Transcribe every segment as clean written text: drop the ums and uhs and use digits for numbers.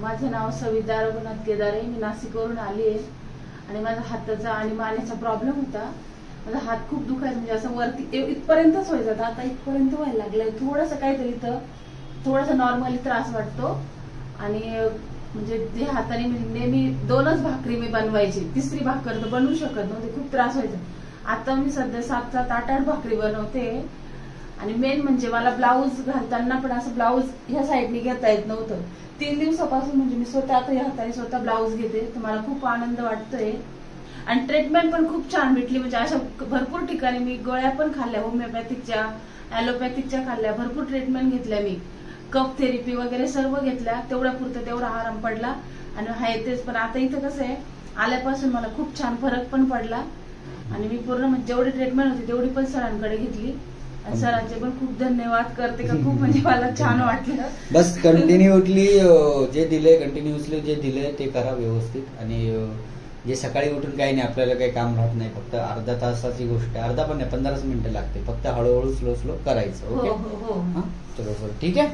माझं नाव सविता रघुनाथ केदारे, मी नाशिकवरून आली आहे आणि माझा हाताचा आणि मानेचा प्रॉब्लेम होता. माझा हात खूप दुखायचा, म्हणजे असं वरती इथपर्यंतच व्हायचा, आता इथपर्यंत व्हायला लागलाय. थोडंसं काहीतरी इथं थोडासा नॉर्मली त्रास वाटतो आणि म्हणजे जे हाताने नेहमी 2च भाकरी मी बनवायची, तिसरी भाकर तर बनवू शकत नव्हते, खूप त्रास व्हायचा. आता मी सध्या 7-7, 8-8 भाकरी बनवते. आणि मेन म्हणजे मला ब्लाऊज घालताना पण असं ब्लाऊज ह्या साईडने घेता येत नव्हतं. 3 दिवसापासून म्हणजे मी स्वतः आता या हाताने स्वतः ब्लाऊज घेते, तर मला खूप आनंद वाटतोय. आणि ट्रीटमेंट पण खूप छान भेटली, म्हणजे अशा भरपूर ठिकाणी मी गोळ्या पण खाल्ल्या, होमिओपॅथिकच्या, ॲलोपॅथिकच्या खाल्ल्या, भरपूर ट्रीटमेंट घेतल्या मी, कफ थेरपी वगैरे सर्व घेतल्या. तेवढ्या पुरतं तेवढा आराम पडला आणि आहे तेच. पण आता इथं कसं आहे, आल्यापासून मला खूप छान फरक पण पडला आणि मी पूर्ण म्हणजे जेवढी ट्रीटमेंट होती तेवढी पण सरांकडे घेतली. सरांचे पण खूप धन्यवाद करते का, खूप म्हणजे मला छान वाटलं. बस कंटिन्युअसली कंटिन्युअसली जे दिलंय ते करा व्यवस्थित. आणि जे सकाळी उठून काही नाही, आपल्याला काही काम राहत नाही, फक्त अर्धा तासाची गोष्ट आहे, अर्धा पण नाही 15 मिनिटं लागते, फक्त हळूहळू स्लो करायचं. ओके, चलो सर, ठीक आहे.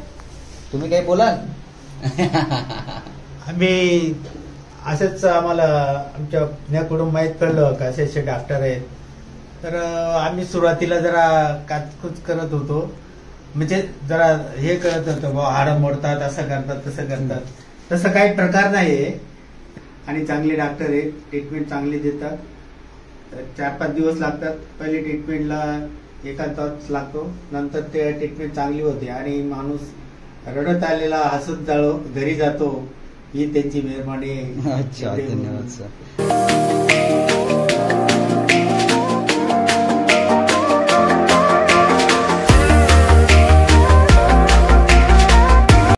तुम्ही काही बोलाल? आम्ही असंच, आम्हाला आमच्या पुण्याकडून माहीत पडलं का असे डॉक्टर आहेत, तर आम्ही सुरुवातीला जरा काचकूच करत होतो, म्हणजे जरा हे करत होतो, हाडं मोडतात, असं करतात तसं करतात. तसं काही प्रकार नाहीये आणि चांगले डॉक्टर आहेत, ट्रीटमेंट चांगली देतात. 4-5 दिवस लागतात, पहिली ट्रीटमेंटला 1 तास लागतो, नंतर ते ट्रीटमेंट चांगली होते आणि माणूस रडत आलेला हसत घरी जातो. ही त्यांची मेहरबानी. अच्छा, धन्यवाद सर.